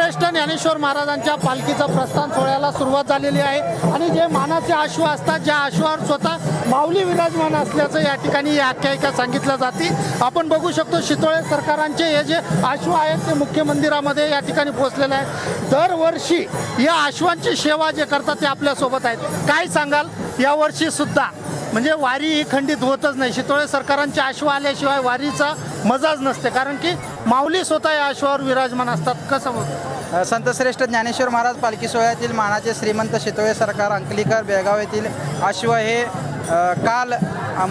श्रेष्ठ ज्ञानेश्वर महाराजांच्या पालखीचा प्रस्थान सोहळ्याला सुरुवात झालेली आहे आणि जे मानाचे अश्व असतात, ज्या अश्वावर स्वतः माऊली विराजमान असल्याचं या ठिकाणी ही आख्यायिका सांगितल्या जाते। आपण बघू शकतो शितोळे सरकारांचे हे जे अश्व आहेत ते मुख्य मंदिरामध्ये या ठिकाणी पोहोचलेले आहेत। दरवर्षी या अश्वांची सेवा जे करतात ते आपल्यासोबत आहेत। काय सांगाल, यावर्षी सुद्धा म्हणजे वारी ही खंडित होतच नाही, शितोळे सरकारांचे अश्व आल्याशिवाय वारीचा मजाच नसते, कारण की माऊली स्वतः या अश्वावर विराजमान असतात। कसं होतं? संतश्रेष्ठ ज्ञानेश्वर महाराज पालखी सोहळ्यातील मानाचे श्रीमंत शितोळे सरकार अंकलीकर बेळगाव येथील अश्व हे काल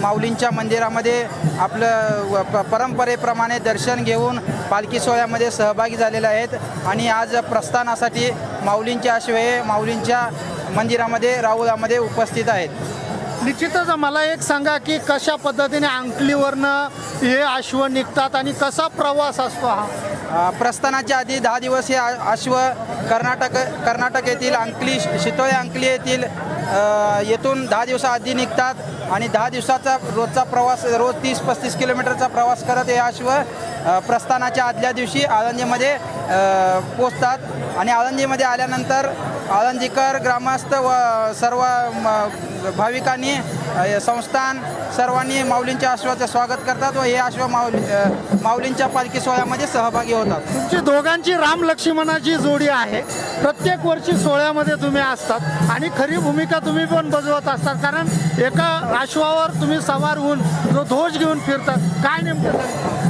माऊलींच्या मंदिरामध्ये आपलं परंपरेप्रमाणे दर्शन घेऊन पालखी सोहळ्यामध्ये सहभागी झालेले आहेत आणि आज प्रस्थानासाठी माऊलींचे अश्व हे माऊलींच्या मंदिरामध्ये राहुलामध्ये उपस्थित आहेत। निश्चितच मला एक सांगा की कशा पद्धतीने अंकलीवरनं हे अश्व निघतात आणि कसा प्रवास असतो हा? प्रस्थानाच्या आधी 10 दिवस हे अश्व कर्नाटक येथील अंकली शितोळे अंकली येथील येथून 10 दिवसाआधी निघतात आणि 10 दिवसाचा रोजचा प्रवास, रोज 30-35 किलोमीटरचा प्रवास करत हे अश्व प्रस्थानाच्या आदल्या दिवशी आळंदीमध्ये पोचतात आणि आळंदीमध्ये आल्यानंतर आळंदीकर ग्रामस्थ व सर्व भाविकांनी संस्थान सर्वांनी माऊलींच्या अश्वाचं स्वागत करतात व हे अश्व माऊलींच्या पालखी सोहळ्यामध्ये सहभागी होतात। तुमची दोघांची राम लक्ष्मणाची जोडी आहे, प्रत्येक वर्षी सोहळ्यामध्ये तुम्ही असतात आणि खरी भूमिका तुम्ही पण बजावत असतात, कारण एका अश्वावर तुम्ही सवार होऊन जो ध्वज घेऊन फिरतात, काय नेमकं?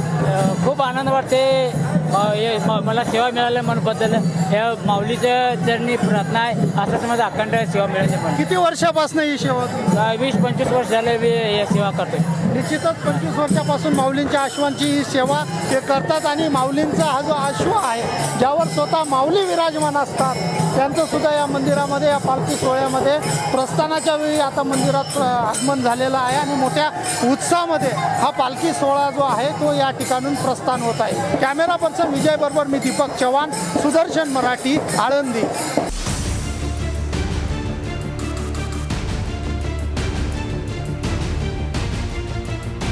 खूप आनंद वाटते। मला सेवा मिळाल्या म्हणून हे माऊलीचं चरणी प्रार्थना आहे, असंच माझं अखंड सेवा मिळाली। पण किती वर्षापासून ही सेवा? 20-25 वर्ष झाले मी हे सेवा करतोय। निश्चितच 25 वर्षापासून माऊलींच्या अश्वांची ही सेवा ते करतात आणि माऊलींचा हा जो अश्व आहे ज्यावर स्वतः माऊली विराजमान असतात त्यांचं सुद्धा या मंदिरामध्ये, या पालखी सोहळ्यामध्ये प्रस्थानाच्या वेळी आता मंदिरात आगमन झालेलं आहे आणि मोठ्या उत्साहामध्ये हा पालखी सोहळा जो आहे तो या ठिकाणून प्रस्थान होत आहे। कॅमेरा पर्सन विजय बरोबर मी दीपक चव्हाण, सुदर्शन मराठी, आळंदी।